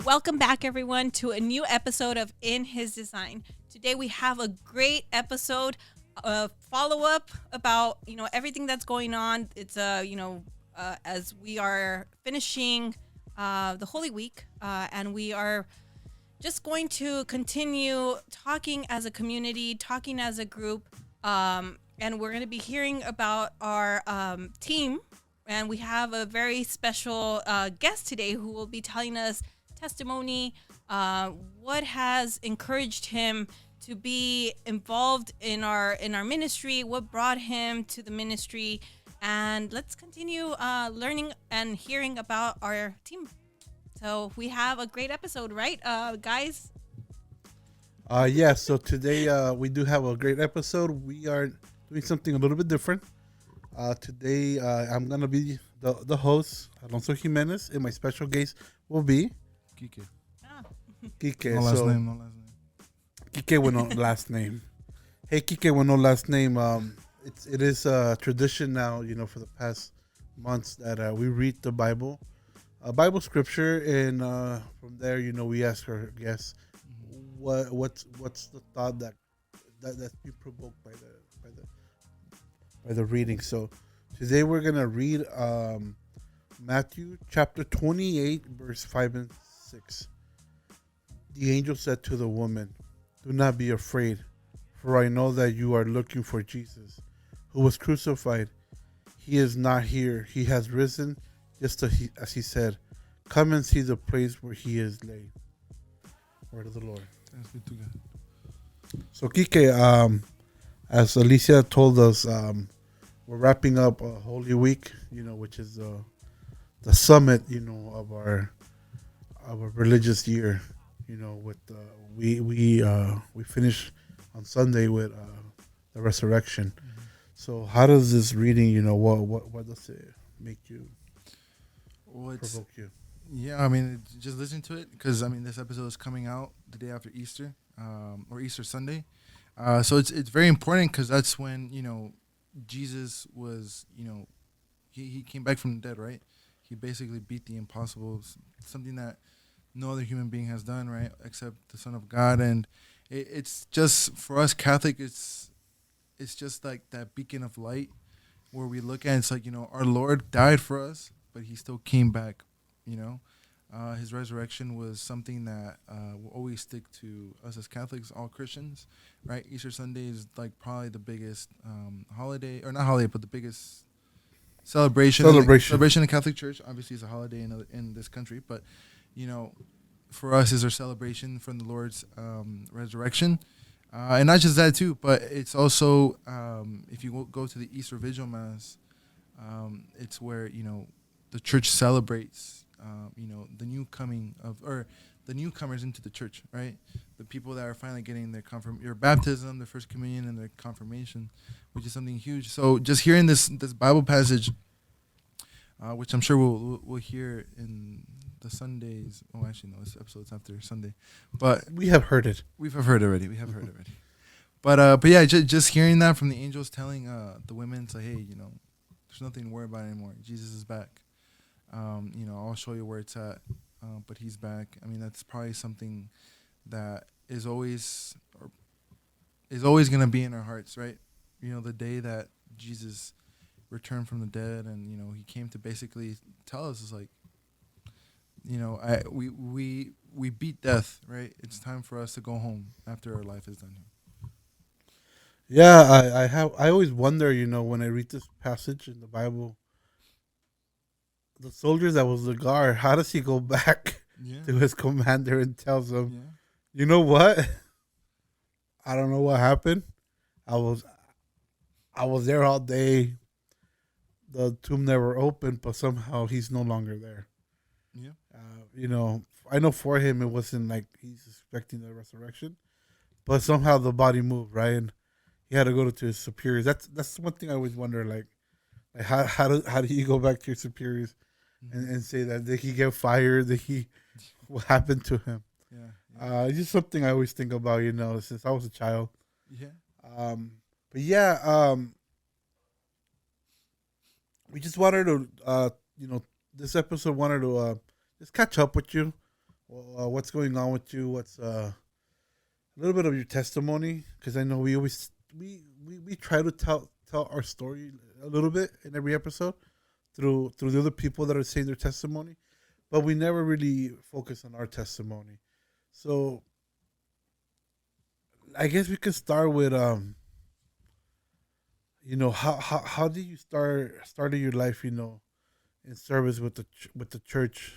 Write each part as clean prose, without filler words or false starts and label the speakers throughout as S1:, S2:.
S1: Welcome back, everyone, to a new episode of In His Design. Today we have a great episode, a follow-up about everything that's going on. It's as we are finishing the Holy Week, and we are just going to continue talking as a community, talking as a group, and we're going to be hearing about our team. And we have a very special guest today who will be telling us testimony, what has encouraged him to be involved in our ministry, what brought him to the ministry, and let's continue learning and hearing about our team. So we have a great episode, right, guys?
S2: Yeah, so today we do have a great episode. We are doing something a little bit different. Today I'm going to be the host, Alonso Jimenez, and my special guest will be
S3: Kike.
S2: Kike.
S3: No last name.
S2: Kike with no last name. Hey, Kike with no last name. It is a tradition now, for the past months that we read the Bible, Bible scripture, and from there, we ask our guests what's the thought that's been provoked by the reading. So today we're gonna read Matthew chapter 28, verse 5 and 6. The angel said to the woman, "Do not be afraid, for I know that you are looking for Jesus, who was crucified. He is not here. He has risen, just as he said. Come and see the place where he is laid." Word of the Lord.
S3: Thanks be to God.
S2: So Kike, as Alicia told us, we're wrapping up a Holy Week, which is the summit, of our religious year. With we finish on Sunday with the resurrection.
S3: Mm-hmm.
S2: So how does this reading, what does it make you? Provoke you?
S3: Yeah, I mean, just listen to it because this episode is coming out the day after Easter, or Easter Sunday. So it's very important because that's when Jesus was he came back from the dead, right? He basically beat the impossible, something that no other human being has done, right, except the Son of God. And it's just for us Catholic, it's just like that beacon of light where we look at it, it's like our Lord died for us, but he still came back. His resurrection was something that will always stick to us as Catholics, all Christians, right? Easter Sunday is like probably the biggest holiday, or not holiday, but the biggest celebration in the Catholic Church. Obviously, it's a holiday in this country, but for us is our celebration from the Lord's resurrection, and not just that too, but it's also if you go to the Easter Vigil Mass, it's where the church celebrates the new coming or the newcomers into the church, right? The people that are finally getting their baptism, their first communion, and their confirmation, which is something huge. So just hearing this Bible passage, which I'm sure we'll hear in the Sundays. Oh, actually, no, this episode's after Sunday, but
S2: We have heard it.
S3: we have heard already. But yeah, just hearing that from the angels telling the women, to hey, there's nothing to worry about anymore. Jesus is back. I'll show you where it's at, but he's back. That's probably something that is always going to be in our hearts, right? The day that Jesus returned from the dead, and he came to basically tell us, is like, we beat death, right? It's time for us to go home after our life is done here.
S2: Yeah, I always wonder, when I read this passage in the Bible, the soldiers that was the guard, how does he go back to his commander and tells him, you know what? I don't know what happened. I was there all day. The tomb never opened, but somehow he's no longer there.
S3: Yeah.
S2: I know for him it wasn't like he's expecting the resurrection, but somehow the body moved, right? And he had to go to his superiors. That's one thing I always wonder, like how do you go back to your superiors and say that? Did he get fired? What happened to him?
S3: Yeah.
S2: It's just something I always think about, since I was a child.
S3: Yeah.
S2: But yeah, we just wanted to, this episode wanted to just catch up with you, Well, what's going on with you? What's a little bit of your testimony? Because I know we always we try to tell our story a little bit in every episode through the other people that are saying their testimony, but we never really focus on our testimony. So I guess we can start with how did you started your life, in service with with the church.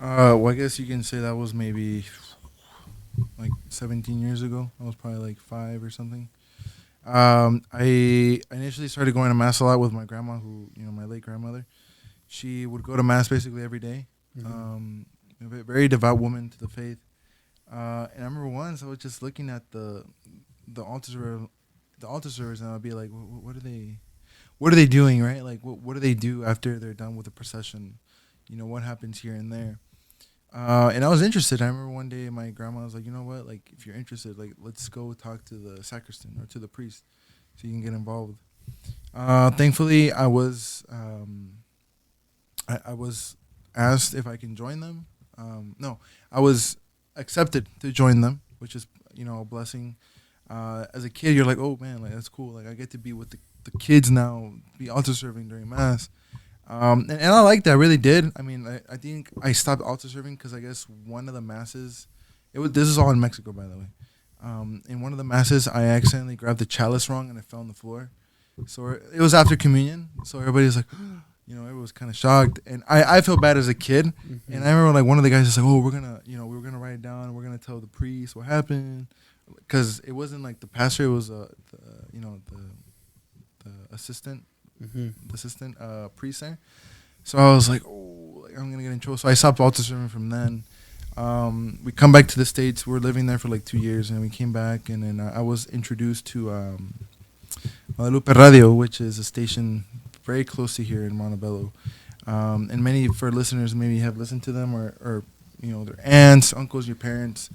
S3: Well, I guess you can say that was maybe like 17 years ago. I was probably like 5 or something. I initially started going to mass a lot with my grandma, who my late grandmother. She would go to mass basically every day.
S2: Mm-hmm.
S3: A very devout woman to the faith. And I remember once I was just looking at the altar the altar servers, and I'd be like, what are they doing, right? Like, what do they do after they're done with the procession? What happens here and there? And I was interested. I remember one day my grandma was like, you know what? Like, if you're interested, like, let's go talk to the sacristan or to the priest so you can get involved. Thankfully, I was asked if I can join them. No, I was accepted to join them, which is, a blessing. As a kid, you're like, oh, man, like, that's cool. Like, I get to be with the kids now, be altar serving during Mass. And I like that. I really did. I mean, I think I stopped altar serving because I guess one of the masses, this is all in Mexico, by the way. In one of the masses, I accidentally grabbed the chalice wrong and it fell on the floor. So it was after communion. So everybody's like, everyone was kind of shocked. And I felt bad as a kid.
S2: Mm-hmm.
S3: And I remember like one of the guys was like, oh, we were going to write it down. And we're going to tell the priest what happened. Because it wasn't like the pastor, it was, the assistant.
S2: Mm-hmm.
S3: The assistant priest there. So I was like, oh, like, I'm gonna get in trouble. So I stopped altar serving from then. We come back to the States. We were living there for like 2 years, and we came back, and then I was introduced to Guadalupe Radio, which is a station very close to here in Montebello. And many for listeners maybe have listened to them or their aunts, uncles, your parents.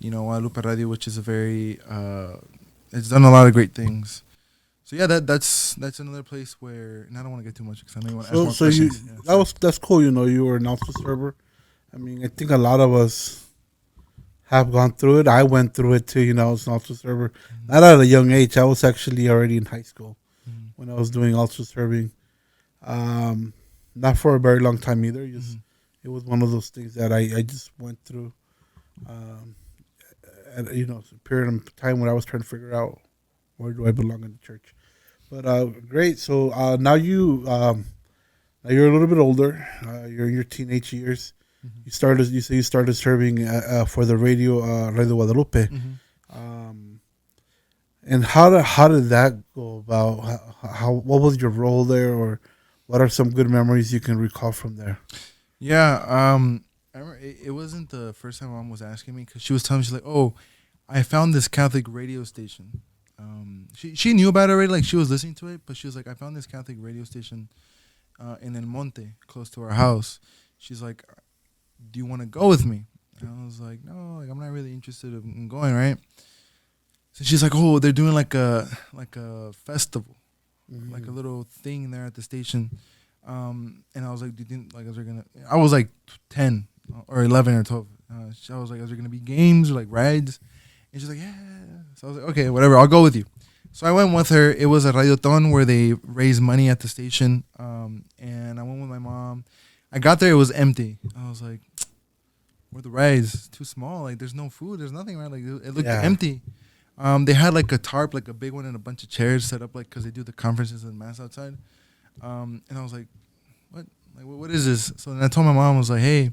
S3: Guadalupe Radio, which is a very it's done a lot of great things. So yeah, that's another place where, and I don't want to get too much because I know you want to ask more questions.
S2: That's cool. You were an altar server. I mean, I think a lot of us have gone through it. I went through it too. I was an altar server. Mm-hmm. Not at a young age. I was actually already in high school when I was doing altar serving. Not for a very long time either. It was one of those things that I just went through. At a period of time when I was trying to figure out where do I belong in the church. But great. So now you're a little bit older. You're in your teenage years. Mm-hmm. You started serving for the Radio Guadalupe.
S3: Mm-hmm.
S2: And how did that go about? What was your role there, or what are some good memories you can recall from there?
S3: Yeah. I remember it wasn't the first time Mom was asking me because she was telling me, she's like, oh, I found this Catholic radio station. She knew about it already, like she was listening to it, but she was like, I found this Catholic radio station in El Monte, close to our house. She's like, do you want to go with me? And I was like, no, like I'm not really interested in going, right? So she's like, oh, they're doing like a festival,
S2: Mm-hmm.
S3: like a little thing there at the station. And I was like, do you think, like, I was like 10 or 11 or 12. I was like, is there gonna be games or like rides? And she's like, yeah. So I was like, okay, whatever, I'll go with you. So I went with her. It was a radioton where they raise money at the station. And I went with my mom. I got there, it was empty. I was like, where the rides? It's too small. Like, there's no food. There's nothing, right? Like, it looked empty. They had like a tarp, like a big one, and a bunch of chairs set up, like, because they do the conferences and mass outside. And I was like, what? Like, what is this? So then I told my mom, I was like, hey,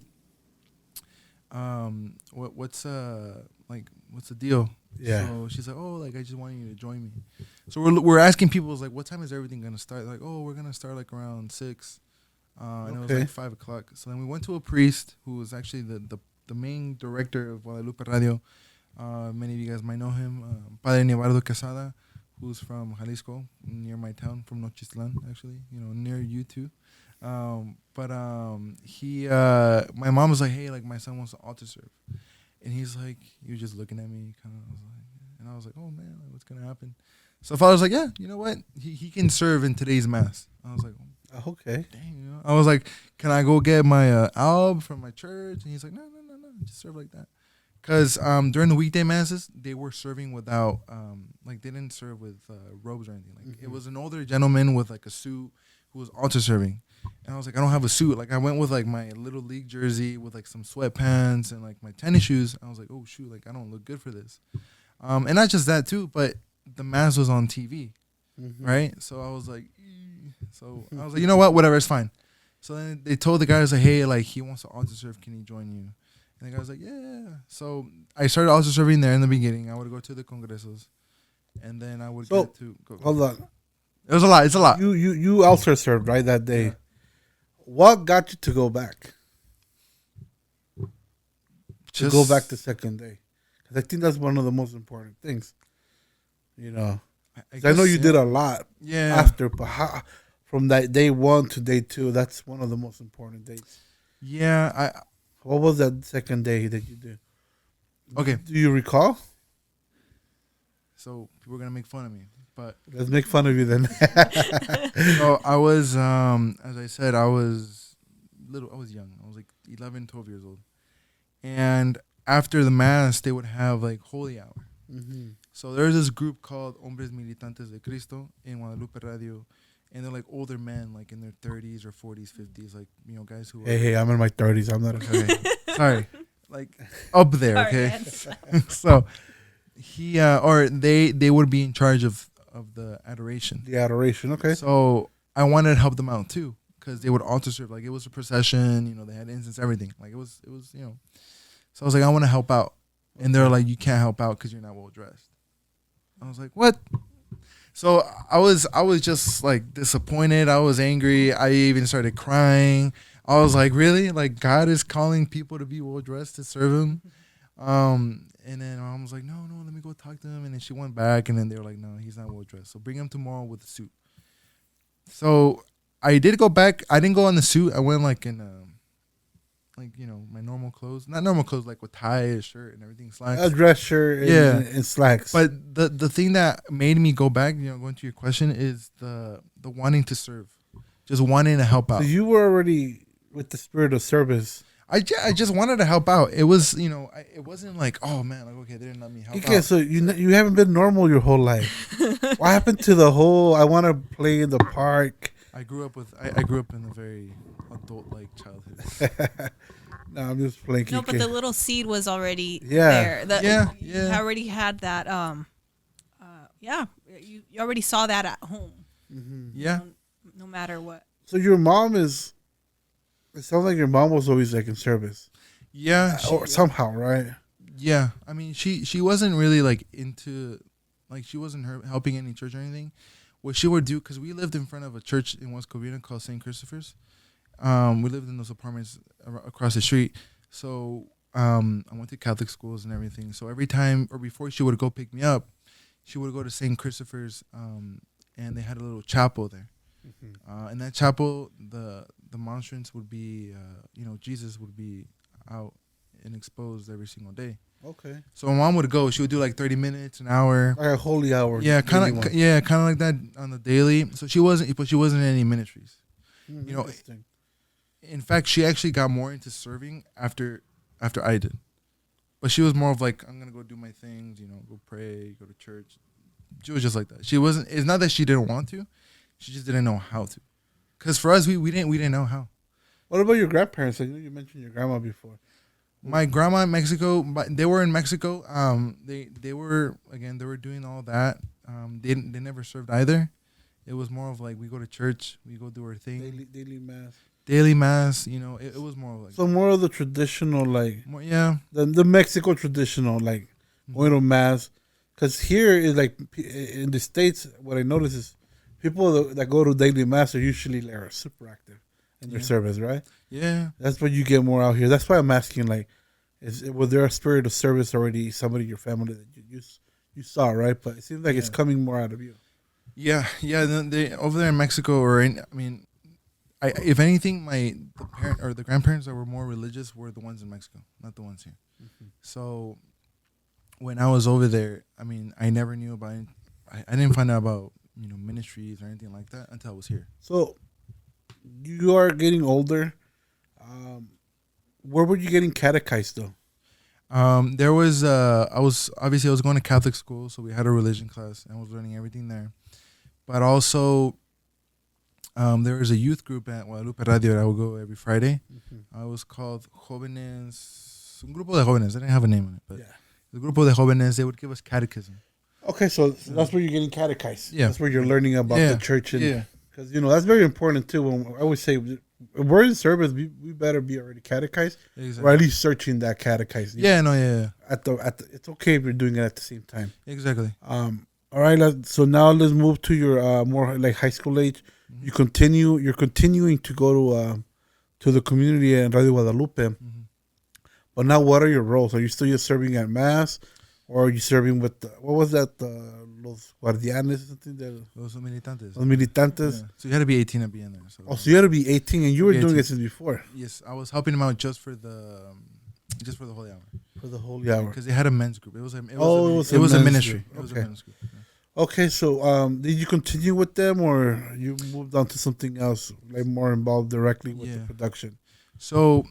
S3: what's the deal?
S2: Yeah.
S3: So she's like, oh, like, I just want you to join me. So we're asking people, like, what time is everything gonna start? Like, oh, we're gonna start like around 6. And it was like 5 o'clock. So then we went to a priest who was actually the main director of Guadalupe Radio. Many of you guys might know him, Padre Nevardo Quesada, who's from Jalisco, near my town, from Nochislan, actually, near you too. But my mom was like, hey, like, my son wants to altar serve. And he was just looking at me, kind of, and I was like, oh man, like, what's gonna happen? So Father's like, yeah, you know what? He can serve in today's mass. I was like,
S2: Okay.
S3: Dang, you know? I was like, can I go get my alb from my church? And he's like, no, just serve like that. Because during the weekday masses, they were serving without, like they didn't serve with robes or anything. Like it was an older gentleman with like a suit who was altar serving. And I was like, I don't have a suit. Like I went with like my little league jersey with like some sweatpants and like my tennis shoes. I was like, oh shoot, like I don't look good for this. And not just that too, but the mass was on TV, right? So I was like, so I was like, you know what, whatever, it's fine. So then they told the guys like, hey, like he wants to altar serve, can he join you? And the guy was like, yeah. So I started altar serving there in the beginning. I would go to the congresos, and then I would get to go.
S2: Hold on.
S3: It was a lot. It's a lot.
S2: You also served right that day.
S3: Yeah.
S2: What got you to go back?
S3: Just
S2: To go back the second day, because I think that's one of the most important things. You know, I know you did a lot after, but from that day 1 to day 2, that's one of the most important dates.
S3: Yeah.
S2: What was that second day that you did?
S3: Okay.
S2: Do you recall?
S3: So people are gonna make fun of me, but
S2: Let's make fun of you then.
S3: so I was, as I said, I was little. I was young. I was like 11, 12 years old. And after the mass, they would have like holy hour. So there's this group called Hombres Militantes de Cristo in Guadalupe Radio, and they're like older men, like in their 30s or 40s, 50s, like guys who.
S2: Hey, I'm in my 30s. I'm not.
S3: Okay. Sorry, like up there. Okay. So he or they would be in charge of the adoration.
S2: The adoration. Okay.
S3: So I wanted to help them out too, because they would altar serve. Like it was a procession. They had incense, everything. Like it was. So I was like, I want to help out, and they're like, you can't help out because you're not well dressed. I was like, what? So I was just like disappointed. I was angry. I even started crying. I was like, really? Like God is calling people to be well dressed to serve Him? And then Mom was like, no, let me go talk to him. And then she went back, and then they were like, no, he's not well dressed. So bring him tomorrow with a suit. So I did go back. I didn't go on the suit. I went like in my normal clothes. Not normal clothes, like with tie, a shirt, and everything, slacks.
S2: A dress shirt and slacks.
S3: But the thing that made me go back, going to your question, is the wanting to serve. Just wanting to help out.
S2: So you were already with the spirit of service.
S3: I just wanted to help out. It was, it wasn't like, oh man, like, okay, they didn't let me help out.
S2: So you haven't been normal your whole life. What happened to the whole, I want to play in the park?
S3: I grew up in a very adult-like childhood.
S2: No, I'm just playing.
S1: No, but the little seed was already there. You already had that. You already saw that at home.
S2: Mm-hmm.
S3: Yeah.
S1: No matter what.
S2: So your mom is. It sounds like your mom was always like in service.
S3: Yeah.
S2: Or somehow, right?
S3: Yeah. I mean, she wasn't really like into, like she wasn't helping any church or anything. What she would do, because we lived in front of a church in West Covina called St. Christopher's. We lived in those apartments across the street. So I went to Catholic schools and everything. So every time or before she would go pick me up, she would go to St. Christopher's, and they had a little chapel there. Mm-hmm. In that chapel, the monstrance would be, Jesus would be out and exposed every single day.
S2: Okay.
S3: So my mom would go. She would do like 30 minutes, an hour.
S2: Like a holy hour.
S3: Yeah, kind of like that on the daily. So she wasn't in any ministries.
S2: Interesting.
S3: In fact, she actually got more into serving after I did. But she was more of like, I'm gonna go do my things, go pray, go to church. She was just like that. She wasn't. It's not that she didn't want to. She just didn't know how to. Because for us, we didn't know how.
S2: What about your grandparents? Like, you mentioned your grandma before.
S3: My grandma in Mexico, they were in Mexico. They were doing all that. They never served either. It was more of like, we go to church, we go do our thing.
S2: Daily mass.
S3: Daily mass, it was more of like.
S2: So more of the traditional, like.
S3: More, yeah.
S2: The Mexico traditional, like, going to mass. Because here is like, in the States, what I notice is people that go to daily mass are usually like super active in their service, right? Yeah. That's what you get more out here. That's why I'm asking, like, was there a spirit of service already, somebody in your family that you saw, right? But it seems like it's coming more out of you. Yeah. They over there in Mexico, if anything, the grandparents that were more religious were the ones in Mexico, not the ones here. Mm-hmm. So when I was over there, I never knew about it. I didn't find out about ministries or anything like that until I was here. So you are getting older. Um, where were you getting catechized though?
S3: There was I was going to Catholic school, so we had a religion class and I was learning everything there. But also, there was a youth group at Guadalupe Radio that I would go every Friday.
S2: Mm-hmm.
S3: It was called Jóvenes, un grupo de jóvenes. I didn't have a name on it, but
S2: Yeah.
S3: the grupo de jóvenes, they would give us catechism.
S2: Okay, so that's where you're getting catechized.
S3: Yeah.
S2: That's where you're learning about
S3: Yeah.
S2: the church, and
S3: Yeah,
S2: because that's very important too. When I always say if we're in service, we better be already catechized, or
S3: exactly.
S2: at least searching that catechized.
S3: Yeah, no, yeah,
S2: At the it's okay if you're doing it at the same time.
S3: exactly.
S2: All right. So now let's move to your more like high school age.
S3: Mhm.
S2: You're continuing to go to the community in Radio Guadalupe.
S3: Mhm.
S2: But now, what are your roles? Are you still just serving at mass, or are you serving with what was that? Los guardianes, something that
S3: Los militantes.
S2: los militantes.
S3: Yeah. So you had to be 18 to be in there. So
S2: Oh, so you had to be 18, and you were
S3: Be
S2: doing
S3: 18.
S2: it since before
S3: yes, I was helping them out just for the holy hour
S2: for the holy hour.
S3: because they had a men's group. It was a
S2: men's
S3: ministry.
S2: group.
S3: It was a
S2: Okay.
S3: men's group. Yeah.
S2: Okay, so did you continue with them, or you moved on to something else, like more involved directly with the
S3: Yeah.
S2: production?
S3: So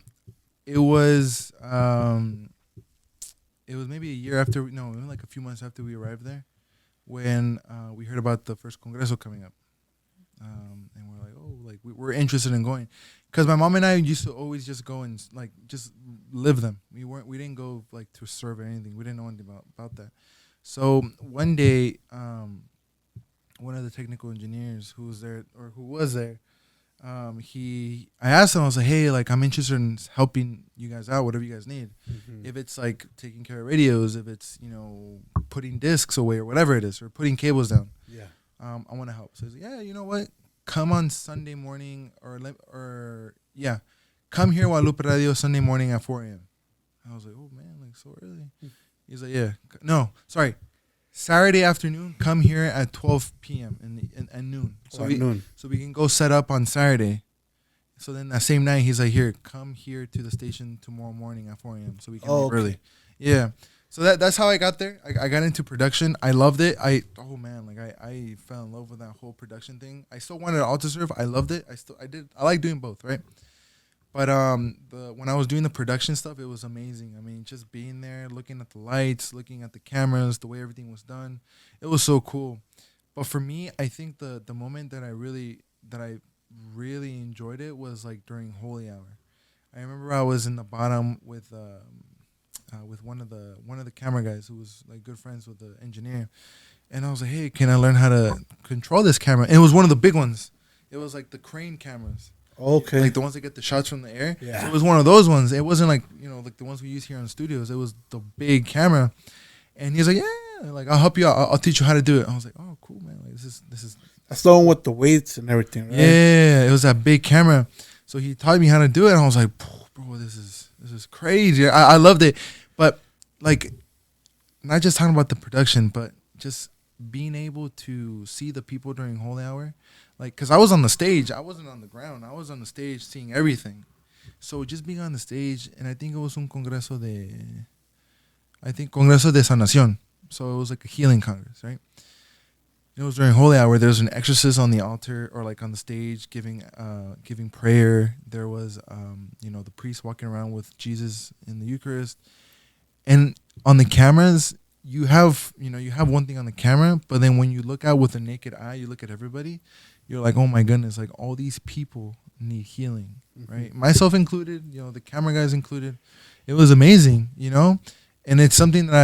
S3: it was maybe a year after no, maybe like a few months after we arrived there when we heard about the first Congreso coming up. And we're like, oh, like we're interested in going, because my mom and I used to always just go and like just live them. We didn't go like to serve or anything. We didn't know anything about that. So one day, one of the technical engineers who was there, I asked him, I was like, hey, like I'm interested in helping you guys out, whatever you guys need.
S2: Mm-hmm.
S3: If it's like taking care of radios, if it's putting discs away or whatever it is, or putting cables down.
S2: Yeah.
S3: I want to help. So he's like, yeah, you know what? Come on Sunday morning come here Guadalupe Radio Sunday morning at 4 a.m. I was like, oh man, like so early. He's like, yeah, no, sorry, Saturday afternoon. Come here at 12 p.m. and noon.
S2: Noon.
S3: So we can go set up on Saturday. So then that same night, he's like, here, come here to the station tomorrow morning at 4 a.m. so we can leave early. Yeah. So that's how I got there. I got into production. I loved it. I fell in love with that whole production thing. I still wanted to altar serve. I loved it. I like doing both, right? But when I was doing the production stuff, it was amazing. I mean, just being there, looking at the lights, looking at the cameras, the way everything was done, it was so cool. But for me, I think the moment that I really enjoyed it was like during Holy Hour. I remember I was in the bottom with one of the camera guys who was like good friends with the engineer, and I was like, hey, can I learn how to control this camera? And it was one of the big ones. It was like the crane cameras.
S2: Okay.
S3: Like the ones that get the shots from the air.
S2: Yeah.
S3: So it was one of those ones. It wasn't like, like the ones we use here in studios. It was the big camera. And he's like, yeah, like I'll help you out. I'll teach you how to do it. I was like, oh, cool, man. Like this is
S2: That's the one with the weights and everything, right?
S3: Yeah, it was that big camera. So he taught me how to do it. And I was like, bro, this is crazy. I loved it. But like, not just talking about the production, but just being able to see the people during Holy Hour. Like, because I was on the stage. I wasn't on the ground. I was on the stage seeing everything. So just being on the stage, and I think it was Congreso de Sanación. So it was like a healing congress, right? It was during Holy Hour. There was an exorcist on the altar or like on the stage giving prayer. There was, the priest walking around with Jesus in the Eucharist. And on the cameras, you have one thing on the camera, but then when you look out with the naked eye, you look at everybody, you're like, oh my goodness, like all these people need healing, right? Myself included, the camera guys included. It was amazing, and it's something that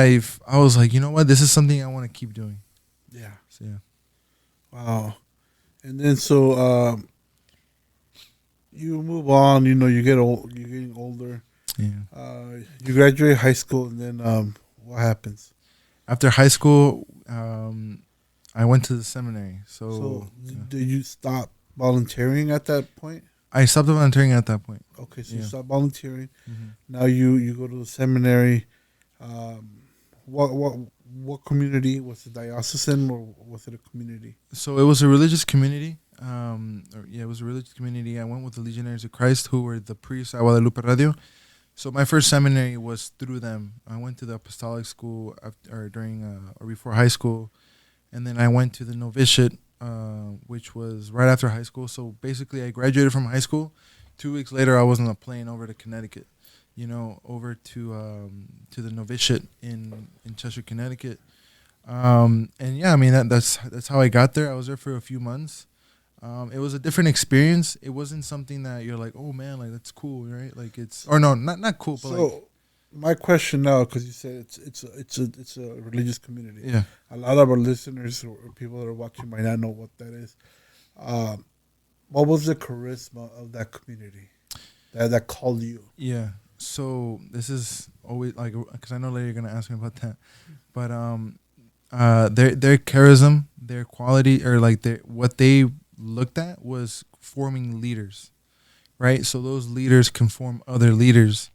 S3: I was like, you know what, this is something I want to keep doing.
S2: Yeah.
S3: So yeah.
S2: Wow. And then so you move on, you get old, you're getting older.
S3: Yeah.
S2: You graduate high school, and then what happens?
S3: After high school, I went to the seminary.
S2: So
S3: yeah.
S2: did you stop volunteering at that point?
S3: I stopped volunteering at that point.
S2: Okay, so
S3: Yeah.
S2: you stopped volunteering.
S3: Mm-hmm.
S2: Now you go to the seminary. What community was it? Diocesan, or was it a community?
S3: So it was a religious community. It was a religious community. I went with the Legionaries of Christ, who were the priests at Guadalupe Radio. So my first seminary was through them. I went to the apostolic school before high school, and then I went to the novitiate which was right after high school. So basically, I graduated from high school. 2 weeks later, I was on a plane over to Connecticut. Over to the novitiate in Chester, Connecticut. And yeah, I mean that's how I got there. I was there for a few months. It was a different experience. It wasn't something that you're like, oh man, like that's cool, right? Like it's or no, not cool, but
S2: So
S3: like
S2: my question now, because you said it's a religious community.
S3: yeah,
S2: A lot of our listeners or people that are watching might not know what that is. What was the charisma of that community that called you?
S3: yeah. So this is always like because I know later you're gonna ask me about that, but their charism, their quality, or like what they looked at was forming leaders, right? So those leaders can form other leaders,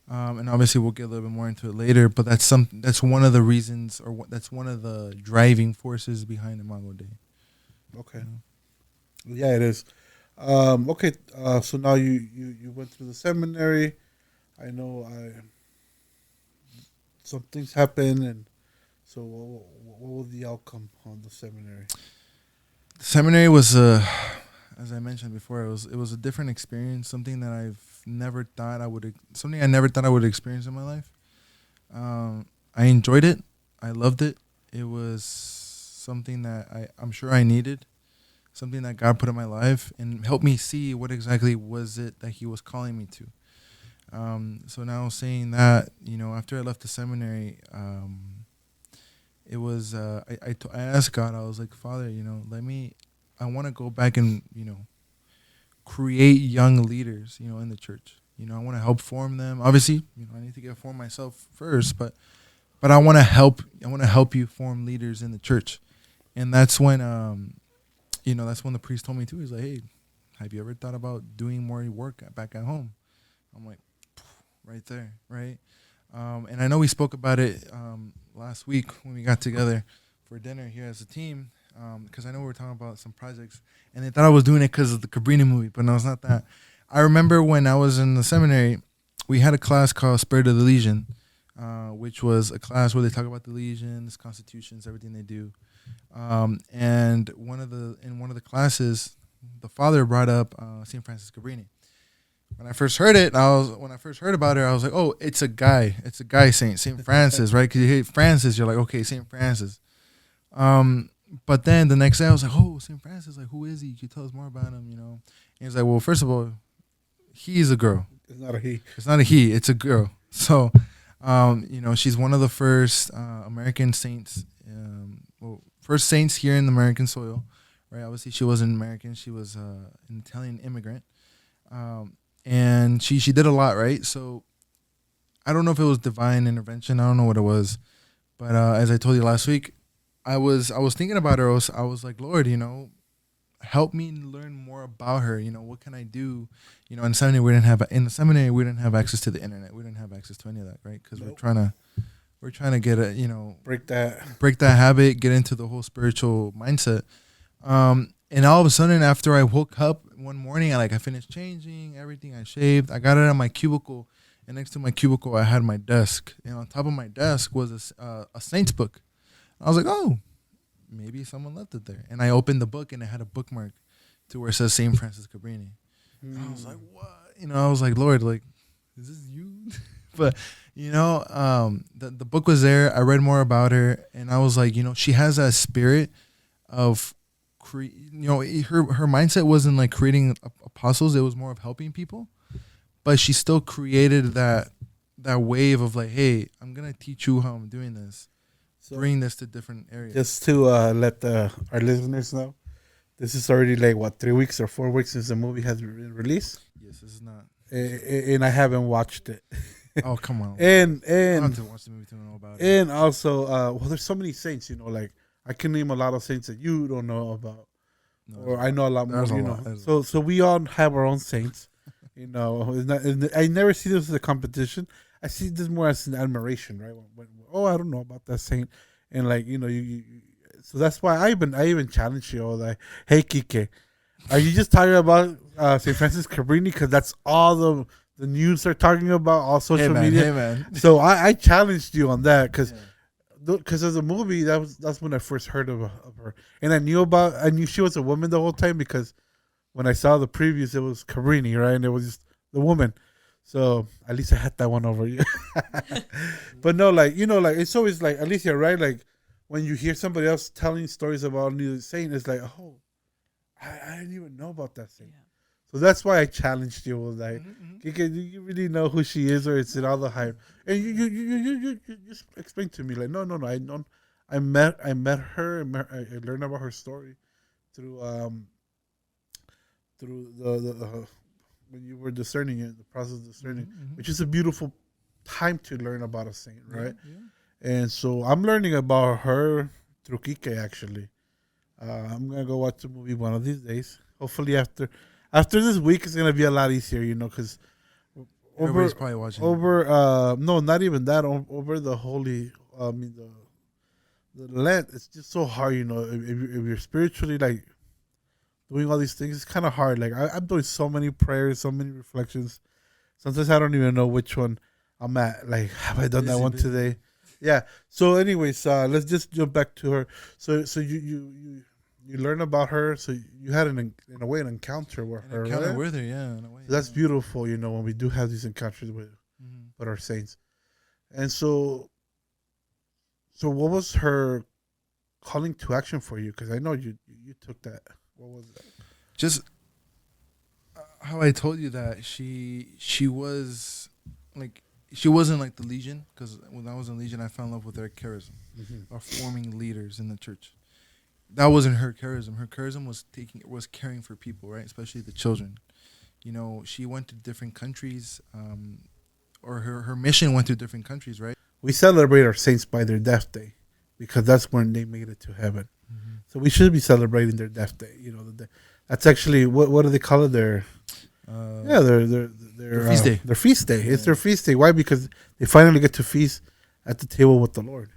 S3: and obviously we'll get a little bit more into it later. But that's one of the reasons, that's one of the driving forces behind Imago Dei.
S2: Okay. Yeah, it is. Okay. So now you went through the seminary. I know some things happened, and so what was the outcome on the seminary?
S3: The seminary was as I mentioned before, it was a different experience, something that I never thought I would experience in my life. I enjoyed it. I loved it. It was something that I'm sure I needed, something that God put in my life and helped me see what exactly was it that He was calling me to. So now saying that, after I left the seminary, it was I asked God. I was like, Father, I want to go back and create young leaders, in the church. I want to help form them. Obviously, I need to get formed myself first, but I want to help. I want to help you form leaders in the church, and that's when that's when the priest told me too. He's like, hey, have you ever thought about doing more work back at home? I'm like, right there, right. And I know we spoke about it last week when we got together for dinner here as a team, because I know we were talking about some projects, and they thought I was doing it because of the Cabrini movie, but no, it's not that. I remember when I was in the seminary, we had a class called Spirit of the Legion, which was a class where they talk about the legions, constitutions, everything they do. And in one of the classes, the father brought up St. Francis Cabrini. When I first heard about it, I was like, oh, it's a guy Saint Francis, right? Because you hear Francis, you're like, okay, Saint Francis. But then the next day I was like, oh, Saint Francis, like, who is he? Can you tell us more about him? And he's like, well, first of all, he's a girl.
S2: It's not a he.
S3: It's not a he. It's a girl. So, she's one of the first American saints. First saints here in the American soil, right? Obviously, she wasn't American. She was an Italian immigrant. And she did a lot, right? So I don't know if it was divine intervention. I don't know what it was. But as I told you last week, I was thinking about her. I was like, Lord, help me learn more about her. What can I do? In the seminary we didn't have access to the internet. We didn't have access to any of that, right? Because
S2: Nope.
S3: we're trying to get
S2: Break that.
S3: break that habit, get into the whole spiritual mindset. And all of a sudden, after I woke up one morning, I finished changing everything. I shaved. I got it on my cubicle, and next to my cubicle, I had my desk. And on top of my desk was a saint's book. I was like, oh, maybe someone left it there. And I opened the book, and it had a bookmark to where it says St. Francis Cabrini. And I was like, what? I was like, Lord, like, is this you? But, the book was there. I read more about her, and I was like, she has that spirit of her mindset wasn't like creating apostles. It was more of helping people, but she still created that wave of like, hey, I'm going to teach you how I'm doing this. So bring this to different areas.
S2: Just to let our listeners know, this is already 3 weeks or 4 weeks since the movie has been released.
S3: Yes, this is not.
S2: And I haven't watched it.
S3: Oh, come on.
S2: and
S3: I don't have to watch the movie to know about it.
S2: And also, there's so many saints, I can name a lot of saints that you don't know about, or I know a lot more. So we all have our own saints, It's not, I never see this as a competition. I see this more as an admiration, right? I don't know about that saint, and you so that's why I even challenged you all like, hey, Kike, are you just talking about St. Francis Cabrini because that's all the news are talking about, all social media?
S3: Hey, man.
S2: So I challenged you on that because. Yeah. because of the movie, that's when I first heard of her, and I knew she was a woman the whole time because when I saw the previews, it was Cabrini, right, and it was just the woman. So at least I had that one over you. But no, like like it's always like at least you're right. Like when you hear somebody else telling stories about a new saint, it's like, oh, I didn't even know about that saint.
S1: Yeah.
S2: So that's why I challenged you. Was like,
S3: Mhm,
S2: "Kike, do you really know who she is, or it's in all the hype?" And you just explained to me like, no, I don't. I met her. I learned about her story through the when you were discerning it, the process of discerning,
S3: mhm.
S2: which is a beautiful time to learn about a saint,
S3: Yeah,
S2: right?
S3: yeah.
S2: And so I'm learning about her through Kike actually. I'm gonna go watch the movie one of these days. Hopefully after this week, it's gonna be a lot easier, because over
S3: Everybody's probably watching it.
S2: over no, not even that, over the holy, I mean the Lent. It's just so hard, if you're spiritually like doing all these things. It's kind of hard. Like I'm doing so many prayers, so many reflections. Sometimes I don't even know which one I'm at. Like, have I done that one
S3: Busy.
S2: today? Yeah. So, anyways, let's just jump back to her. So you learn about her. So you had in a way an encounter with
S3: An
S2: her,
S3: encounter
S2: right?
S3: with her, yeah, in a way.
S2: So that's
S3: yeah.
S2: beautiful. When we do have these encounters
S3: Mhm.
S2: with our saints. And so what was her calling to action for you? Because I know you took that. What was that?
S3: Just how I told you that she was like she wasn't like the Legion, because when I was in Legion, I fell in love with their charism of forming leaders in the church. That wasn't her charism. Her charism was caring for people, right? Especially the children. She went to different countries, or her mission went to different countries, right?
S2: We celebrate our saints by their death day because that's when they made it to heaven. So we should be celebrating their death day. That's actually what do they call it?
S3: Uh,
S2: Their
S3: feast day.
S2: Their feast day. It's
S3: Yeah.
S2: their feast day. Why? Because they finally get to feast at the table with the Lord.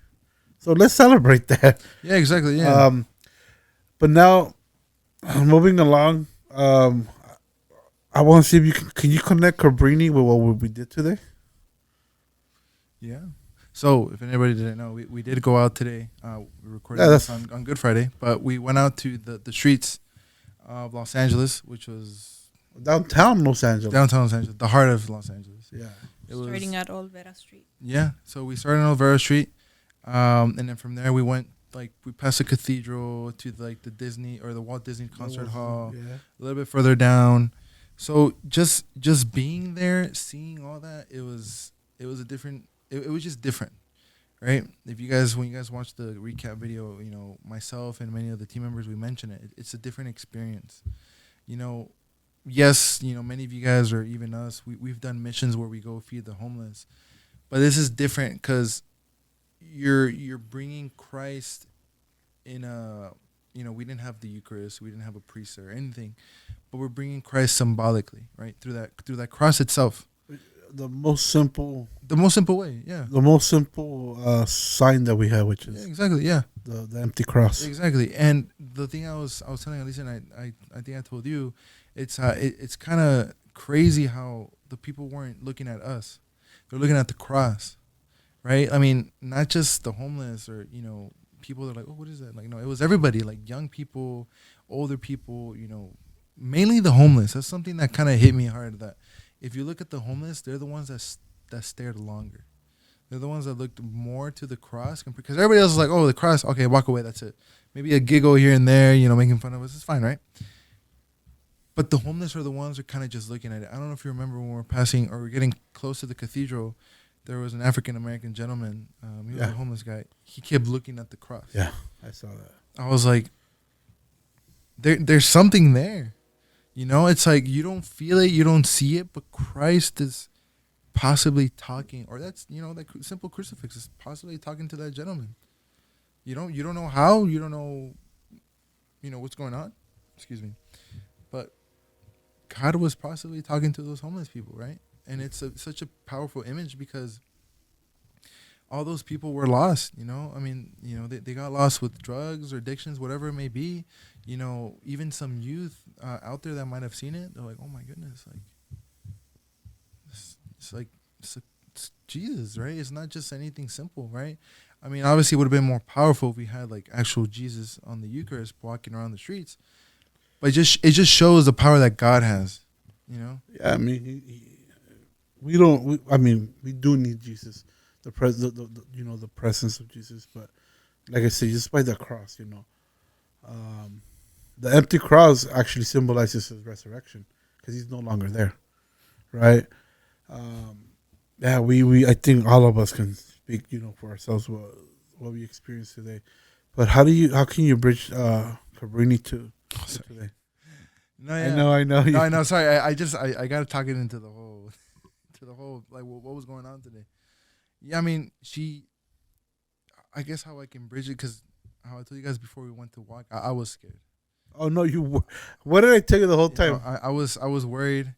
S2: So let's celebrate that.
S3: Yeah, exactly. Yeah.
S2: But now, moving along, I want to see if you can you connect Cabrini with what we did today.
S3: Yeah. So, if anybody didn't know, we did go out today. We recorded
S2: Yeah,
S3: this
S2: that's
S3: on Good Friday, but we went out to the streets of Los Angeles, which was
S2: downtown Los Angeles.
S3: downtown Los Angeles, the heart of Los Angeles.
S2: Yeah.
S3: It was,
S1: Starting at Olvera Street.
S3: yeah. So we started on Olvera Street, and then from there we went we passed the cathedral to the Disney or the Walt Disney Concert Hall,
S2: Yeah.
S3: a little bit further down. So just being there, seeing all that, it was a different. It was just different, right? When you guys watch the recap video, myself and many of the team members, we mention it. It's a different experience. Yes, many of you guys or even us, we've done missions where we go feed the homeless, but this is different because you're bringing Christ in a. We didn't have the Eucharist, we didn't have a priest or anything, but we're bringing Christ symbolically, right, through that cross itself.
S2: The most simple
S3: Way, yeah.
S2: the most simple sign that we have, which
S3: Yeah,
S2: is
S3: exactly, yeah.
S2: the empty cross.
S3: Exactly. And the thing I was telling Elisa, and I think I told you, it's kind of crazy how the people weren't looking at us. They're looking at the cross, right? I mean, not just the homeless or, people that are like, oh, what is that? Like, no, it was everybody, like young people, older people, mainly the homeless. That's something that kind of hit me hard, that if you look at the homeless, they're the ones that stared longer. They're the ones that looked more to the cross, because everybody else is like, oh, the cross, okay, walk away, that's it. Maybe a giggle here and there, making fun of us, it's fine, right? But the homeless are the ones who are kind of just looking at it. I don't know if you remember when we were passing or we're getting close to the cathedral, there was an African-American gentleman, he was a homeless guy. He kept looking at the cross.
S2: Yeah, I saw that.
S3: I was like, there's something there. It's like you don't feel it, you don't see it, but Christ is possibly talking, or that's that simple crucifix is possibly talking to that gentleman. You don't know how, you don't know, what's going on. Excuse me, but God was possibly talking to those homeless people, right? And it's such a powerful image because all those people were lost. I mean, they got lost with drugs or addictions, whatever it may be. Even some youth out there that might have seen it, they're like, oh my goodness, like it's Jesus, right? It's not just anything simple, right? I mean, obviously, it would have been more powerful if we had like actual Jesus on the Eucharist walking around the streets. But it just shows the power that God has, you know.
S2: Yeah, I mean, we don't. I mean, we do need Jesus, the presence of Jesus. But like I said, just by the cross, the empty cross actually symbolizes his resurrection because he's no longer there, right? Um, yeah, I think all of us can speak, for ourselves what we experienced today. But how can you bridge Cabrini to today?
S3: No, yeah.
S2: I know.
S3: No, I know. Sorry, I gotta talk it into the whole, like what was going on today. Yeah, I mean, I guess how I can bridge it, because how I told you guys before we went to walk, I was scared.
S2: Oh no, what did I tell you the whole time?
S3: I was worried.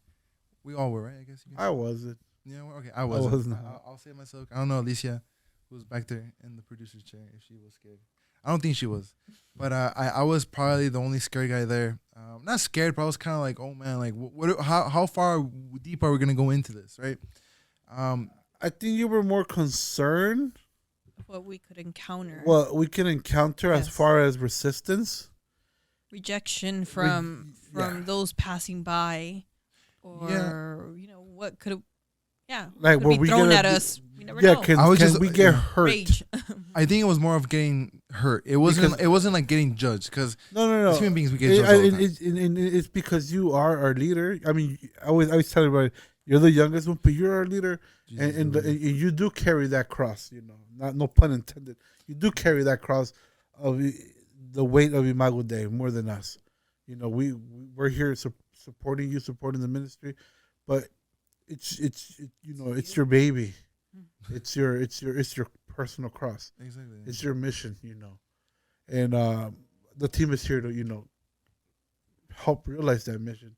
S3: We all were, right? I guess.
S2: I wasn't.
S3: Yeah, okay, I wasn't.
S2: I was not.
S3: I'll say myself. I don't know, Alicia, who was back there in the producer's chair, if she was scared. I don't think she was, but I was probably the only scared guy there. Not scared, but I was kind of like, oh man, like how far deep are we gonna go into this, right?
S2: I think you were more concerned
S1: what we could encounter.
S2: what we can encounter as
S1: Yes.
S2: far as resistance.
S1: Rejection from
S2: yeah.
S1: those passing by, or what could have,
S2: Like,
S1: could
S2: were
S1: be
S2: we
S1: thrown
S2: gonna
S1: at
S2: do-
S1: us. We never
S2: Yeah,
S1: know.
S2: can
S3: I was just-
S2: we get hurt?
S1: Rage.
S3: I think it was more of getting hurt. It wasn't like getting judged, because
S2: No.
S3: as human beings we get judged all the time.
S2: It's because you are our leader. I mean, I always tell everybody, you're the youngest one, but you're our leader,
S3: Jesus,
S2: and
S3: really.
S2: you do carry that cross. Not no pun intended. You do carry that cross of the weight of Imago Dei more than us. We're here supporting you, supporting the ministry, but it's your baby. It's your personal cross.
S3: Exactly.
S2: It's your mission, and the team is here to help realize that mission.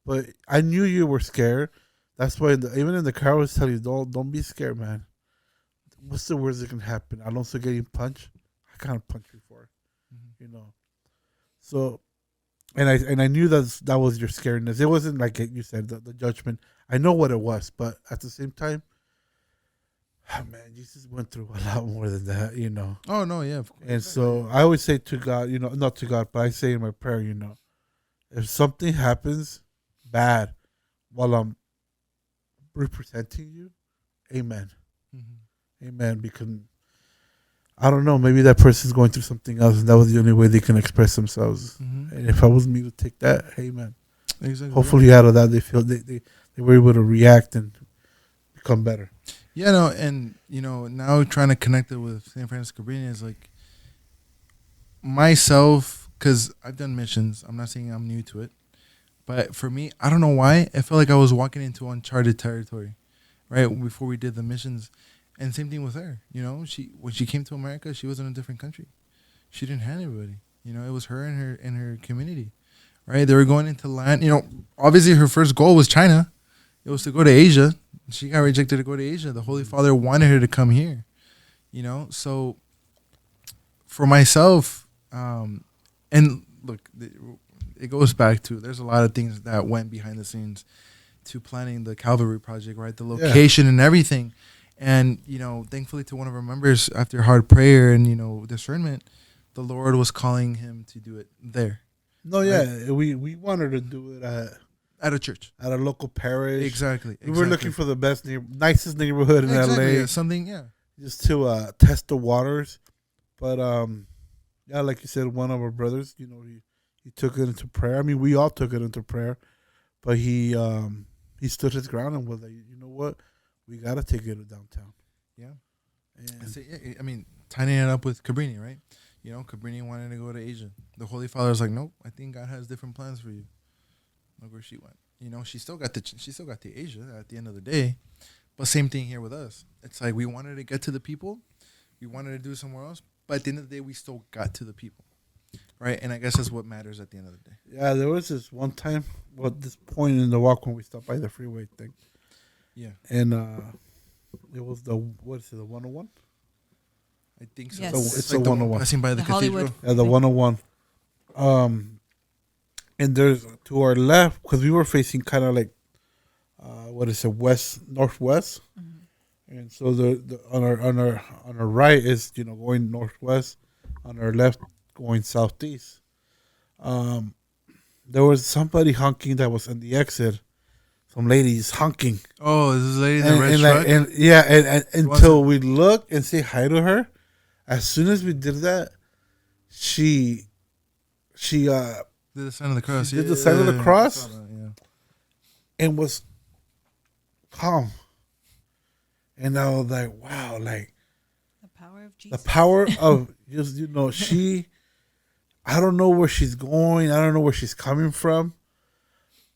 S2: But I knew you were scared. That's why even in the car I was telling you, don't be scared, man. What's the worst that can happen? Alonso getting punched. I kind of punched before, So, and I knew that was your scariness. It wasn't like you said the judgment. I know what it was, but at the same time, man, Jesus went through a lot more than that,
S3: Oh no, yeah, of course.
S2: And so I always say to God, not to God, but I say in my prayer, if something happens bad while I'm representing you, amen.
S3: Mm-hmm.
S2: Amen. Because I don't know, maybe that person's going through something else, and that was the only way they can express themselves.
S3: Mm-hmm.
S2: And if I was me to take that, amen.
S3: Exactly.
S2: Hopefully, out of that, they feel they were able to react and become better.
S3: Yeah, no, and now trying to connect it with St. Francis Cabrini is like myself, because I've done missions. I'm not saying I'm new to it, but for me, I don't know why I felt like I was walking into uncharted territory, right before we did the missions. And same thing with her. When she came to America, she was in a different country. She didn't have anybody. It was her and her community, right? They were going into land. Obviously her first goal was China. It was to go to Asia. She got rejected to go to Asia. The Holy Father wanted her to come here. So for myself, and look, it goes back to, there's a lot of things that went behind the scenes to planning the Calvary Project, right? The location and everything. And, thankfully to one of our members, after hard prayer and, discernment, the Lord was calling him to do it there.
S2: No, yeah, we wanted to do it
S3: At a church.
S2: at a local parish.
S3: Exactly.
S2: We were looking for the nicest neighborhood in
S3: LA.
S2: LA,
S3: Something, yeah.
S2: just to test the waters. But yeah, like you said, one of our brothers, he took it into prayer. I mean, we all took it into prayer, but he stood his ground and was like, you know what, we gotta take it to downtown.
S3: Yeah.
S2: And
S3: So, yeah, I mean, tying it up with Cabrini, right? Cabrini wanted to go to Asia. The Holy Father was like, nope, I think God has different plans for you. Look where she went. She still got the Asia at the end of the day. But same thing here with us. It's like we wanted to get to the people. We wanted to do somewhere else. But at the end of the day, we still got to the people. Right? And I guess that's what matters at the end of the day.
S2: yeah, there was this one time, this point in the walk when we stopped by the freeway thing.
S3: Yeah.
S2: And it was the 101?
S3: I think so.
S1: Yes.
S2: It's
S3: like
S2: a
S3: the one
S2: 101.
S3: passing by the
S1: The
S3: cathedral.
S1: Hollywood.
S2: Yeah, the 101. And there's to our left, because we were facing kind of like, northwest. and so the on our right is going northwest, on our left going southeast. Um, there was somebody honking that was in the exit. Some ladies honking,
S3: Oh, this is lady in the red
S2: and
S3: truck.
S2: yeah, and until
S3: wasn't-
S2: we look and say hi to her. As soon as we did that, she she
S3: Did the sign of the cross.
S2: did the sign of the
S3: I
S2: cross
S3: saw that, yeah.
S2: and was calm. And I was like, wow, like
S1: The power of
S2: the
S1: Jesus.
S2: power of just she. I don't know where she's going. I don't know where she's coming from,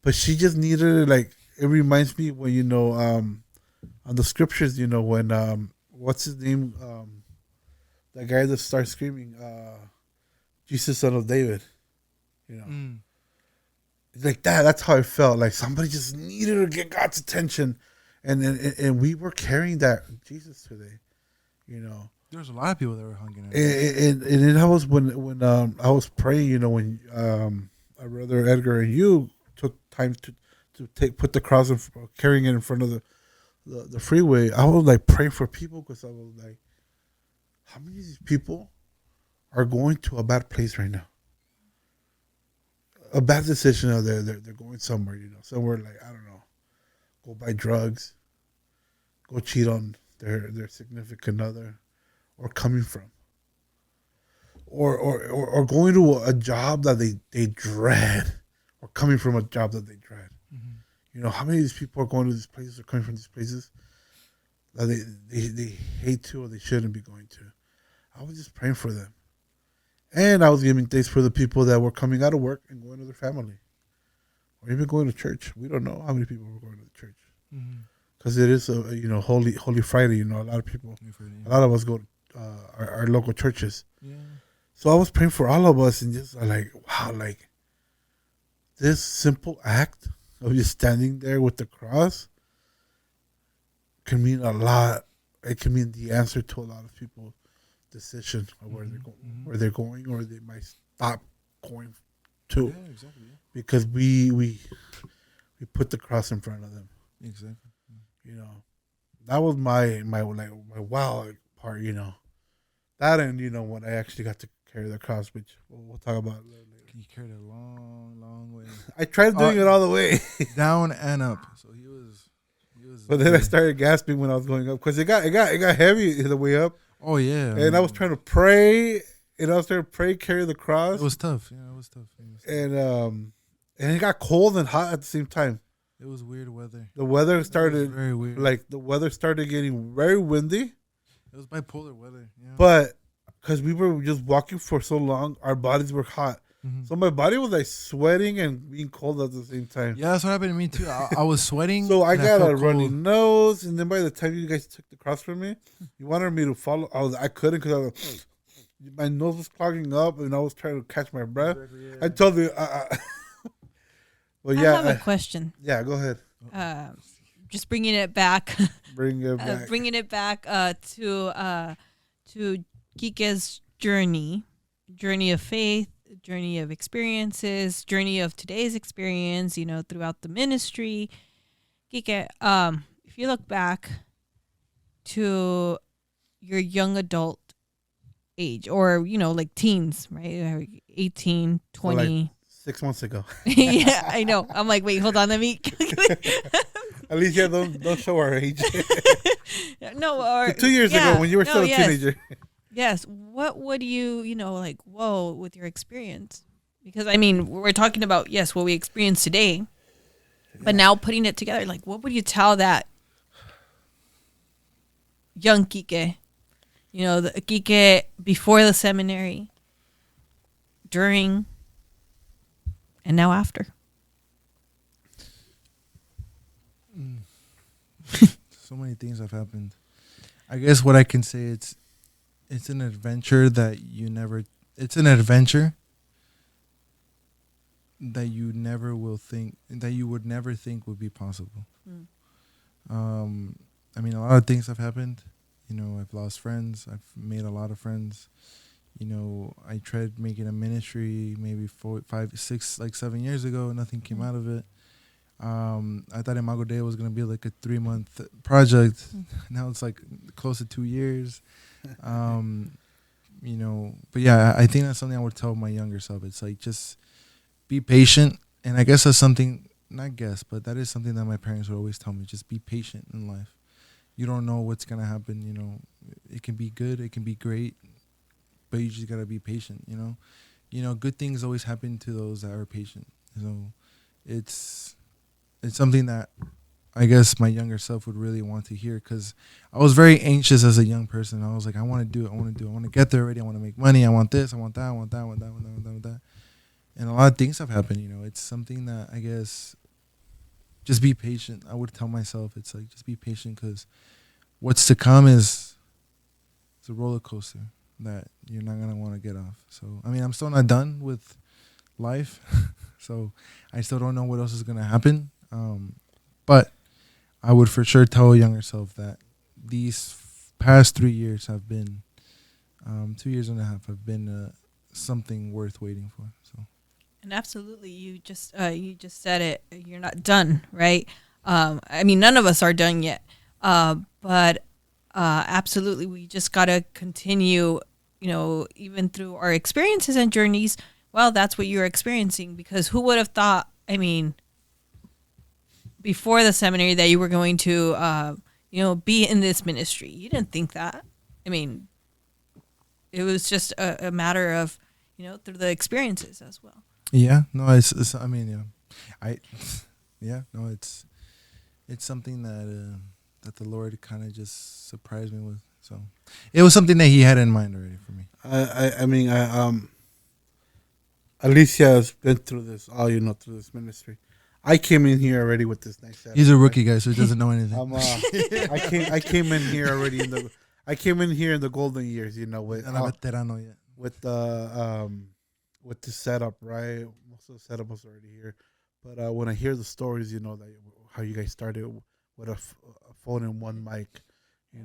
S2: but she just needed like it reminds me when on the scriptures when what's his name that guy that starts screaming Jesus son of David, you know.
S3: Mm.
S2: Like that. That's how I felt. Like somebody just needed to get God's attention, and we were carrying that Jesus today, you know.
S3: There was a lot of people that were hungry.
S2: And then I was when I was praying, when our brother Edgar and you took time to put the cross carrying it in front of the freeway. I was like praying for people because I was like, how many of these people are going to a bad place right now? A bad decision, or they're going somewhere, somewhere like I don't know, go buy drugs, go cheat on their significant other, or coming from, or going to a job that they dread, or coming from a job that they dread.
S3: Mm-hmm.
S2: How many of these people are going to these places or coming from these places that they hate to or they shouldn't be going to? I was just praying for them. And I was giving thanks for the people that were coming out of work and going to their family, or even going to church. We don't know how many people were going to the church because it is a Holy Friday. A lot of people, a lot of us go to our local churches.
S3: Yeah.
S2: So I was praying for all of us and just like, wow, like this simple act of just standing there with the cross can mean a lot. It can mean the answer to a lot of people. Decision of where they're going, or they might stop going to.
S3: Yeah, exactly. Yeah.
S2: Because we put the cross in front of them.
S3: Exactly.
S2: That was my wow part. That, and when I actually got to carry the cross, which we'll talk about later.
S3: You carried a long, long way.
S2: I tried doing it all the way
S3: down and up. So he was.
S2: But then I started gasping when I was going up because it got heavy the way up.
S3: Oh yeah.
S2: And I was trying to pray, and I was trying to pray, carry the cross.
S3: It was tough. Yeah, it was tough.
S2: And it got cold and hot at the same time.
S3: It was weird weather.
S2: The weather started
S3: very weird.
S2: Like the weather started getting very windy.
S3: It was bipolar weather. Yeah.
S2: But because we were just walking for so long, our bodies were hot.
S3: Mm-hmm.
S2: So my body was like sweating and being cold at the same time.
S3: Yeah, that's what happened to me too. I was sweating.
S2: So I got a
S3: felt
S2: runny
S3: cold.
S2: nose, and then by the time you guys took the cross from me, you wanted me to follow. I couldn't because my nose was clogging up, and I was trying to catch my breath.
S3: Exactly, yeah.
S2: I told you. Well, yeah.
S1: I have a question.
S2: Yeah, go ahead.
S1: Just bringing it back.
S2: Bring it back.
S1: Bringing it back to Kike's journey of faith, journey of experiences, journey of today's experience, throughout the ministry. Kike, if you look back to your young adult age, or, like teens, right? 18, 20.
S2: So like 6 months ago.
S1: Yeah, I know. I'm like, wait, hold on. Let me.
S2: At least, yeah, don't show our age.
S1: No, or
S2: 2 years ago when you were still a teenager.
S1: Yes. What would you, like, whoa, with your experience? Because, I mean, we're talking about, yes, what we experience today, but now putting it together, like, what would you tell that young Kike, the Kike before the seminary, during, and now after?
S3: So many things have happened. I guess what I can say, it's an adventure that it's an adventure that you would never think would be possible. I mean, a lot of things have happened. I've lost friends. I've made a lot of friends. I tried making a ministry maybe 4, 5, 6, like 7 years ago. Nothing came out of it. I thought Imago Dei was gonna be like a 3-month project. Now it's like close to 2 years. But yeah, I think that's something I would tell my younger self. It's like just be patient, and I guess that's something. Not guess, but that is something that my parents would always tell me. Just be patient in life. You don't know what's gonna happen. It can be good, it can be great, but you just gotta be patient. Good things always happen to those that are patient. So it's something that I guess my younger self would really want to hear, because I was very anxious as a young person. I was like, I want to do it. I want to do it. I want to get there already. I want to make money. I want this. I want that. I want that. I want that. I want that. I want that. I want that. And a lot of things have happened. It's something that I guess just be patient. I would tell myself, it's like, just be patient, because what's to come is it's a roller coaster that you're not going to want to get off. So, I mean, I'm still not done with life. So I still don't know what else is going to happen. But I would for sure tell a younger self that these past 3 years have been, 2 years and a half have been something worth waiting for. So.
S1: And absolutely, you just said it. You're not done, right? I mean, none of us are done yet. But absolutely, we just gotta continue. Even through our experiences and journeys. Well, that's what you're experiencing, because who would have thought? I mean, before the seminary, that you were going to, be in this ministry. You didn't think that. I mean, it was just a matter of, through the experiences as well.
S3: Yeah, no, it's I mean, it's something that the Lord kind of just surprised me with. So it was something that He had in mind already for me.
S2: I mean, Alicia has been through this, through this ministry. I came in here already with this nice setup.
S3: He's a rookie guy, so he doesn't know anything.
S2: I came in here already I came in here in the golden years, with the setup, right? Most of the setup was already here. But when I hear the stories, that how you guys started with a phone and one mic,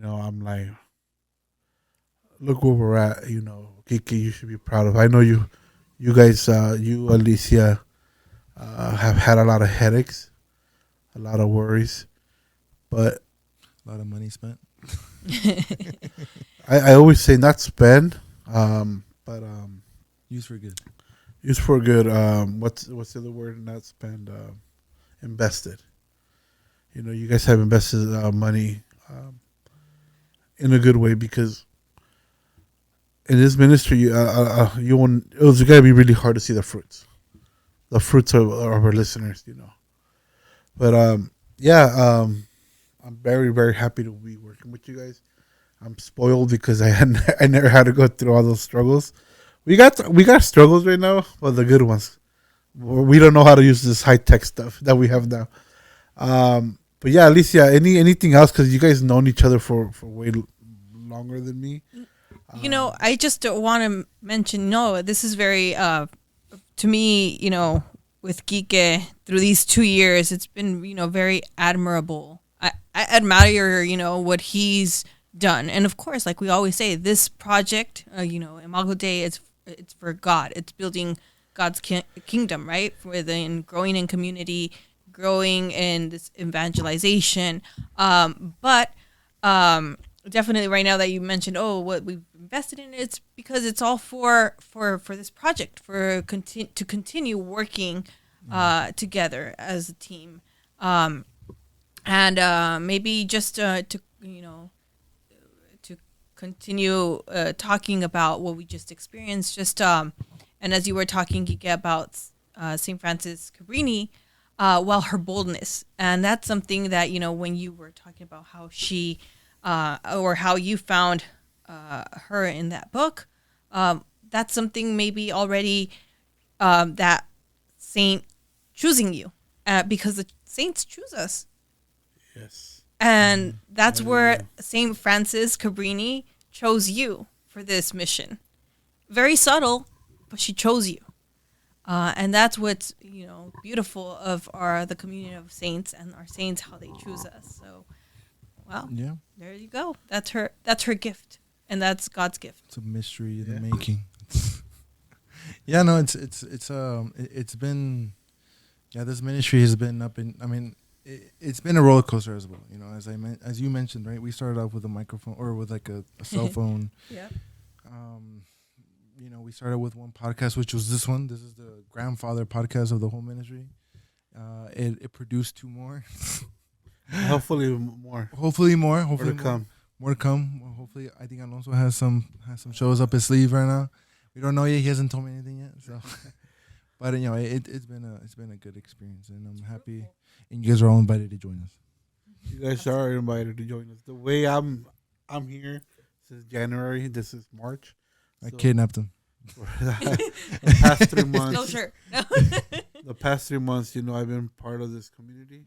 S2: I'm like, look where we're at. Kiki, you should be proud of. I know you guys, Alicia, have had a lot of headaches, a lot of worries, but
S3: a lot of money spent.
S2: I always say not spend, but
S3: use for good.
S2: Use for good. What's the other word? Not spend. Invested. You guys have invested money in a good way, because in this ministry, you won't. It was gotta be really hard to see the fruits of our listeners. But I'm very, very happy to be working with you guys. I'm spoiled because I never had to go through all those struggles. We got struggles right now, but the good ones. We don't know how to use this high tech stuff that we have now. But yeah, Alicia, anything else? Because you guys known each other for way longer than me.
S1: I just want to mention. No, this is very to me. With Kike through these 2 years, it's been very admirable. I admire what he's done, and of course, like we always say, this project, Imago Dei, it's for God. It's building God's kingdom, right? Within growing in community, growing in this evangelization. But definitely right now that you mentioned, what we've invested in, it's because it's all for this project, to continue working together as a team, and maybe just to continue talking about what we just experienced. And as you were talking, Kike, about St. Francis Cabrini, her boldness. And that's something that, when you were talking about how she, or how you found her in that book, that's something maybe already that saint choosing you, because the saints choose us.
S2: Yes.
S1: And that's where St. Francis Cabrini chose you for this mission. Very subtle, but she chose you. And that's what's beautiful of the communion of saints and our saints, how they choose us. So,
S3: yeah,
S1: there you go. That's her gift, and that's God's gift.
S3: It's a mystery in the making. Yeah, no, it's been Yeah, this ministry has been up in. I mean, it's been a roller coaster as well. As you mentioned, right? We started off with a microphone or with like a cell phone.
S1: Yeah.
S3: Um, we started with one podcast, which was this one. This is the grandfather podcast of the whole ministry. It produced two more.
S2: Hopefully more.
S3: Hopefully more.
S2: More
S3: Hopefully
S2: to come.
S3: more to come. Well, hopefully, I think Alonso has some shows up his sleeve right now. We don't know yet. He hasn't told me anything yet. So, but it's been a good experience, and I'm happy. And you guys are all invited to join us.
S2: You guys are invited to join us. The way I'm here since January. This is March.
S3: I kidnapped him.
S2: The past 3 months.
S1: Disclosure.
S2: The past 3 months, I've been part of this community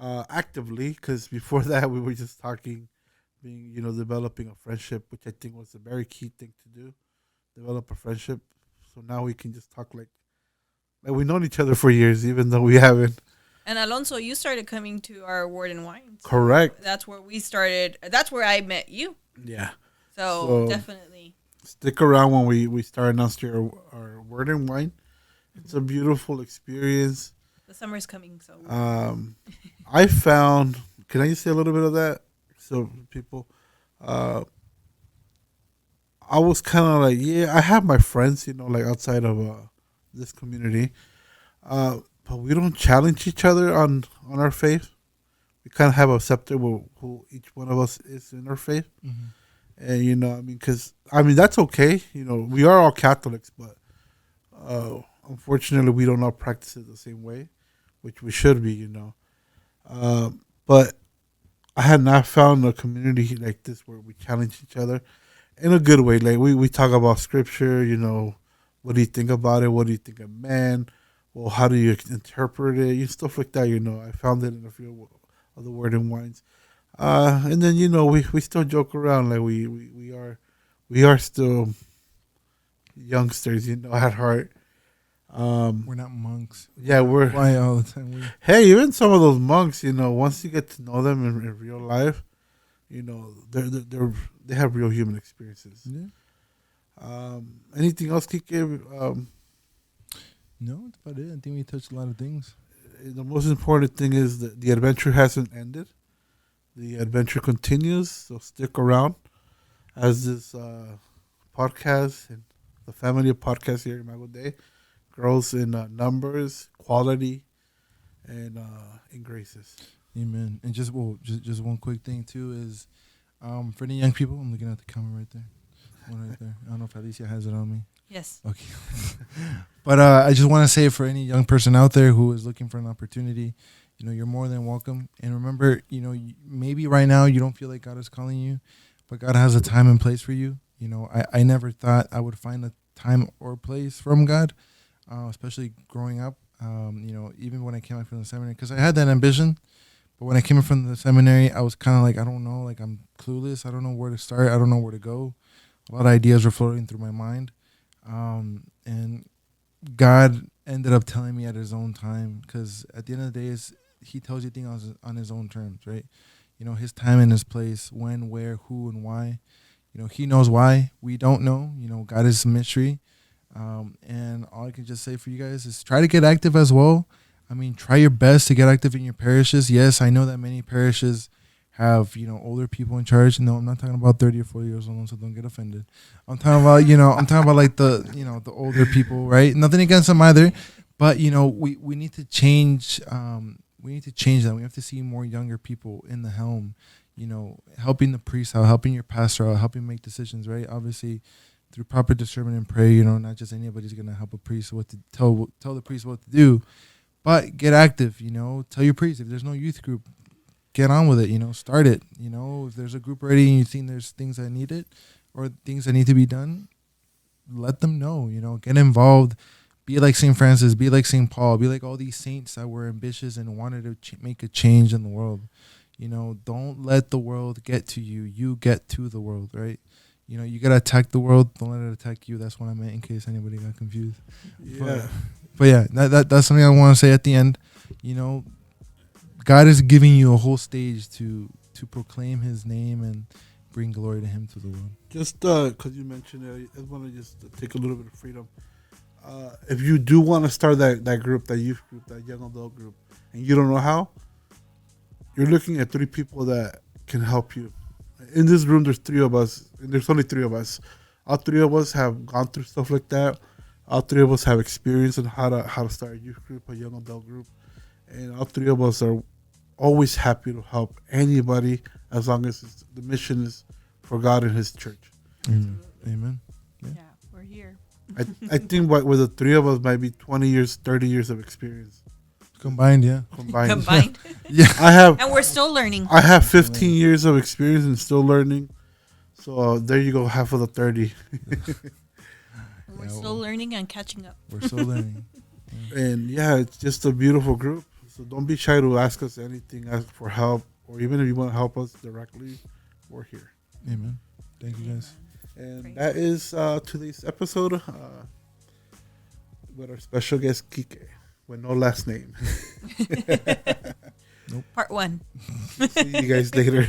S2: actively. Because before that, we were just talking, developing a friendship, which I think was a very key thing to do. Develop a friendship. So now we can just talk like we've known each other for years, even though we haven't.
S1: And Alonso, you started coming to our Word and Wine. So
S2: Correct.
S1: that's where we started. That's where I met you.
S2: Yeah.
S1: So definitely.
S2: Stick around when we start announcing our Word and Wine. It's a beautiful experience.
S1: The summer's coming, so.
S2: I found. Can I just say a little bit of that? So people, I was kind of like, yeah, I have my friends, like outside of this community, but we don't challenge each other on our faith. We kind of have a scepter who each one of us is in our faith, and because that's okay. We are all Catholics, but unfortunately, we don't all practice it the same way, which we should be. But I had not found a community like this where we challenge each other in a good way. Like we talk about scripture, what do you think about it? What do you think of man? Well, how do you interpret it? Stuff like that, I found it in a few of the Word and Wines. And then, we still joke around like we are still youngsters, at heart.
S3: We're not monks.
S2: Yeah, we're
S3: Why all the time?
S2: Hey, even some of those monks, once you get to know them in real life, they have real human experiences.
S3: Yeah.
S2: Anything else, Kike?
S3: No, that's about it. I think we touched a lot of things.
S2: The most important thing is that the adventure hasn't ended. The adventure continues, so stick around as this podcast and the family of podcasts here at Imago Dei grows in numbers, quality, and in graces.
S3: Amen. And just one quick thing too is, for the young people, I'm looking at the camera right there, one right there. I don't know if Alicia has it on me.
S1: Yes.
S3: Okay. But I just want to say for any young person out there who is looking for an opportunity, you're more than welcome. And remember, maybe right now you don't feel like God is calling you, but God has a time and place for you. I never thought I would find a time or place from God, especially growing up. Even when I came out from the seminary, because I had that ambition. But when I came from the seminary, I was kind of like, I don't know, like I'm clueless. I don't know where to start. I don't know where to go. A lot of ideas were floating through my mind. And God ended up telling me at his own time, because at the end of the day, he tells you things on his own terms, right? His time and his place, when, where, who, and why. He knows why. We don't know. God is a mystery. And all I can just say for you guys is try to get active as well. Try your best to get active in your parishes. Yes, I know that many parishes have, older people in charge. No, I'm not talking about 30 or 40 years old, so don't get offended. I'm talking about, like the older people, right? Nothing against them either. But, we need to change. We need to change that. We have to see more younger people in the helm, helping the priest out, helping your pastor out, helping make decisions, right? Obviously, through proper discernment and prayer, not just anybody's going to help a priest what to tell the priest what to do. But get active, tell your priest. If there's no youth group, get on with it, start it. If there's a group already and you think there's things that need it or things that need to be done, let them know, get involved. Be like St. Francis, be like St. Paul, be like all these saints that were ambitious and wanted to make a change in the world. Don't let the world get to you. You get to the world, right? You got to attack the world. Don't let it attack you. That's what I meant in case anybody got confused.
S2: Yeah.
S3: But yeah, that's something I want to say at the end. God is giving you a whole stage to proclaim his name and bring glory to him to the world.
S2: Just because you mentioned it, I want to just take a little bit of freedom. if you do want to start that group, that youth group, that young adult group, and you don't know how, you're looking at three people that can help you. In this room, there's three of us. And there's only three of us. All three of us have gone through stuff like that. All three of us have experience on how to start a youth group, a young adult group, and all three of us are always happy to help anybody as long as the mission is for God and His church.
S3: Amen.
S1: Yeah, we're here.
S2: I think with the three of us might be 20 years, 30 years of experience
S3: Combined, yeah.
S1: Combined.
S3: Yeah.
S1: And we're still learning.
S2: I have 15 years of experience and still learning. So there you go, half of the 30.
S1: We're still learning and catching up.
S3: We're still learning.
S2: And yeah, it's just a beautiful group. So don't be shy to ask us anything, ask for help, or even if you want to help us directly, we're here.
S3: Amen. Thank you, guys.
S2: And
S1: Praise
S2: that is today's episode with our special guest, Kike, with no last name.
S1: Part 1.
S2: See you guys later.